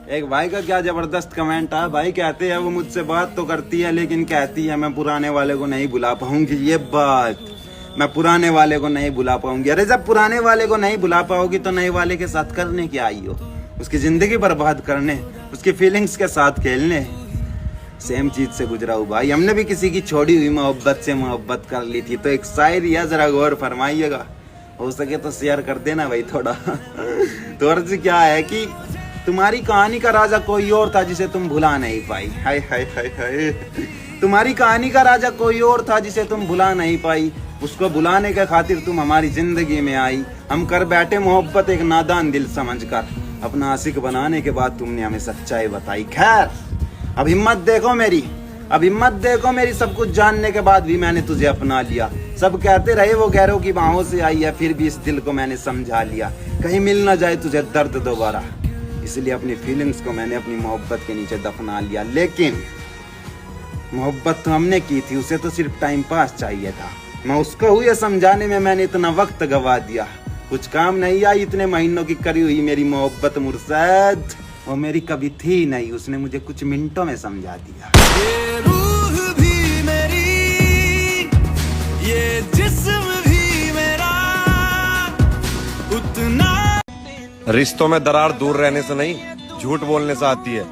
एक भाई का क्या जबरदस्त कमेंट है। भाई कहते हैं वो मुझसे बात तो करती है लेकिन कहती है मैं पुराने वाले को नहीं भुला पाऊंगी। ये बात, मैं पुराने वाले को नहीं भुला पाऊंगी। अरे जब पुराने वाले को नहीं भुला पाओगी तो नए वाले के साथ करने क्या आई हो? उसकी जिंदगी बर्बाद करने, उसकी फीलिंग्स के साथ खेलने। सेम चीज से गुजरा हूँ भाई। हमने भी किसी की छोड़ी हुई मोहब्बत से मोहब्बत कर ली थी। तो एक शायरी है, जरा गौर फरमाइएगा, हो सके तो शेयर कर देना भाई थोड़ा। तो अर्ज क्या है कि तुम्हारी कहानी का राजा कोई और था जिसे तुम भुला नहीं पाई। हाय हाय हाय हाय। तुम्हारी कहानी का राजा कोई और था जिसे तुम भुला नहीं पाई। उसको भुलाने के खातिर तुम हमारी जिंदगी में आई। हम कर बैठे मोहब्बत एक नादान दिल समझकर। अपना आशिक बनाने के बाद तुमने हमें सच्चाई बताई। खैर अब हिम्मत देखो मेरी, अब हिम्मत देखो मेरी। सब कुछ जानने के बाद भी मैंने तुझे अपना लिया। सब कहते रहे वो गैरों की बाहों से आई है, फिर भी इस दिल को मैंने समझा लिया। कहीं मिल ना जाए तुझे दर्द दोबारा, इसलिए अपनी फीलिंग्स को मैंने अपनी मोहब्बत के नीचे दफना लिया। लेकिन मोहब्बत तो हमने की थी, उसे तो सिर्फ टाइम पास चाहिए था। मैं उसको हुए समझाने में मैंने इतना वक्त गवा दिया। कुछ काम नहीं आई इतने महीनों की करी हुई मेरी मोहब्बत मुर्शद। वो मेरी कभी थी नहीं, उसने मुझे कुछ मिनटों में समझा दिया। ये रूह भी मेरी, ये जिस्म भी मेरा, उतना रिश्तों में दरार दूर रहने से नहीं, झूठ बोलने से आती है,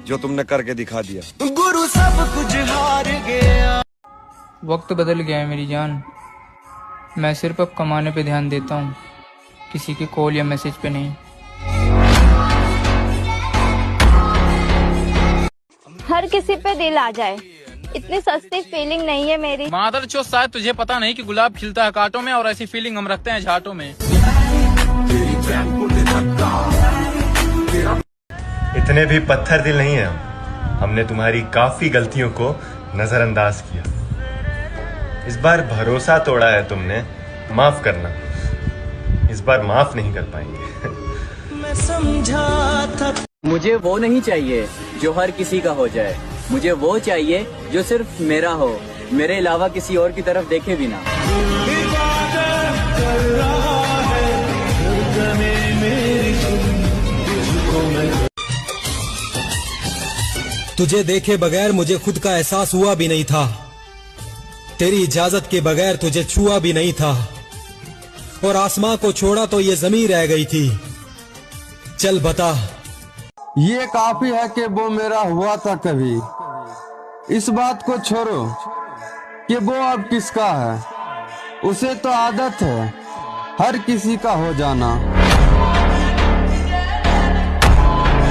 जो तुमने करके दिखा दिया। गुरु सब कुछ हार गया। वक्त बदल गया है मेरी जान। मैं सिर्फ अब कमाने पे ध्यान देता हूँ, किसी के कॉल या मैसेज पे नहीं। हर किसी पे दिल आ जाए, इतनी सस्ती फीलिंग नहीं है मेरी। मादर चो, शायद तुझे पता नहीं कि गुलाब खिलता है कांटों में, और ऐसी फीलिंग हम रखते हैं झाटों में। इतने भी पत्थर दिल नहीं है हम। हमने तुम्हारी काफी गलतियों को नजरअंदाज किया। इस बार भरोसा तोड़ा है तुमने, माफ करना। इस बार माफ नहीं कर पाएंगे। मैं समझा था। मुझे वो नहीं चाहिए जो हर किसी का हो जाए। मुझे वो चाहिए जो सिर्फ मेरा हो, मेरे अलावा किसी और की तरफ देखे भी ना। तुझे देखे बगैर मुझे खुद का एहसास हुआ भी नहीं था। तेरी इजाजत के बगैर तुझे छुआ भी नहीं था। और आसमां को छोड़ा तो ये जमीन रह गई थी। चल बता। ये काफी है कि वो मेरा हुआ था कभी। इस बात को छोड़ो कि वो अब किसका है। उसे तो आदत है हर किसी का हो जाना।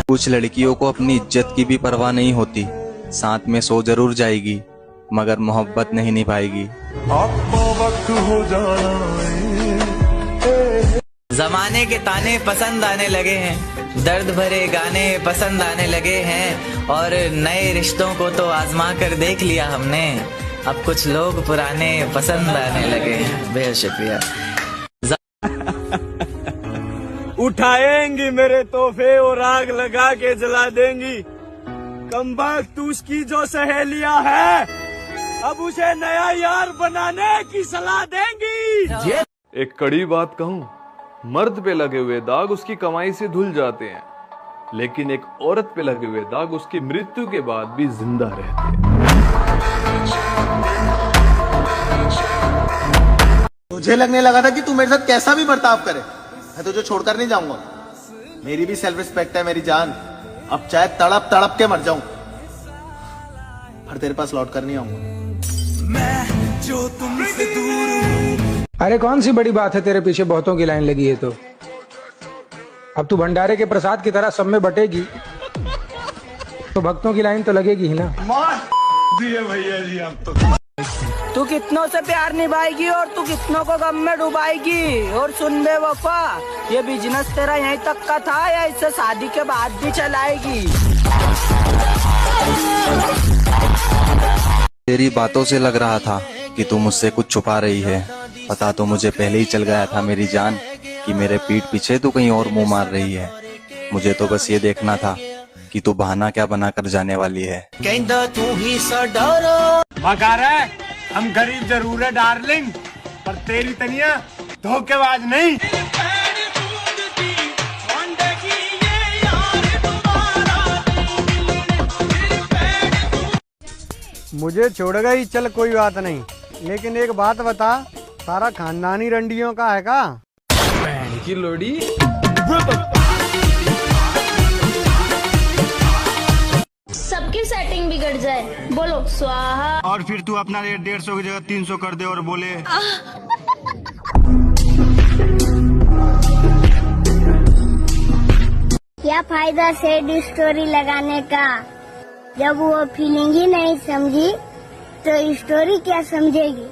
कुछ लड़कियों को अपनी इज्जत की भी परवाह नहीं होती। साथ में सो जरूर जाएगी मगर मोहब्बत नहीं निभाएगी। जमाने के ताने पसंद आने लगे हैं, दर्द भरे गाने पसंद आने लगे हैं, और नए रिश्तों को तो आजमा कर देख लिया हमने। अब कुछ लोग पुराने पसंद आने लगे हैं। बेहद शुक्रिया। उठाएंगी मेरे तोहफे और आग लगा के जला देंगी। कमबख्त उसकी जो सहेलियां है, अब उसे नया यार बनाने की सलाह देंगी। एक कड़ी बात कहूँ, मर्द पे लगे हुए दाग उसकी कमाई से धुल जाते हैं, लेकिन एक औरत पे लगे हुए दाग उसकी मृत्यु के बाद भी जिंदा रहते हैं। मुझे लगने लगा था कि तू मेरे साथ कैसा भी बर्ताव करे, मैं तुझे छोड़कर नहीं जाऊंगा। मेरी भी सेल्फ रिस्पेक्ट है मेरी जान। अब चाहे तड़प तड़प के मर जाऊं, पर तेरे पास लौट कर नहीं आऊंगा। मैं जो तुमसे दूर हूं। अरे कौन सी बड़ी बात है, तेरे पीछे बहुतों की लाइन लगी है तो अब तू भंडारे के प्रसाद की तरह सब में बटेगी, तो भक्तों की लाइन तो लगेगी ही ना। भैया जी आप तो। तू कितनों से प्यार निभाएगी और तू कितनों को गम में डुबाएगी। और सुन बे वफा, ये बिजनेस तेरा यहीं तक का था या इससे शादी के बाद भी चलाएगी? तेरी बातों से लग रहा था कि तू मुझसे कुछ छुपा रही है। पता तो मुझे पहले ही चल गया था मेरी जान कि मेरे पीठ पीछे तू कहीं और मुंह मार रही है। मुझे तो बस ये देखना था कि तू बहाना क्या बनाकर जाने वाली है। कहंदा तू ही सा डरो। मकार है, हम गरीब जरूर है डार्लिंग, पर तेरी तनिया धोखेबाज नहीं। मुझे छोड़ गई, चल कोई बात नहीं, लेकिन एक बात बता, सारा खानदानी रंडियों का है का? बहन की लोड़ी। सबकी सेटिंग बिगड़ जाए, बोलो स्वाहा। और फिर तू अपना रेट 150 की जगह 300 कर दे और बोले क्या फायदा सैड स्टोरी लगाने का, जब वो फीलिंग ही नहीं समझी तो स्टोरी क्या समझेगी।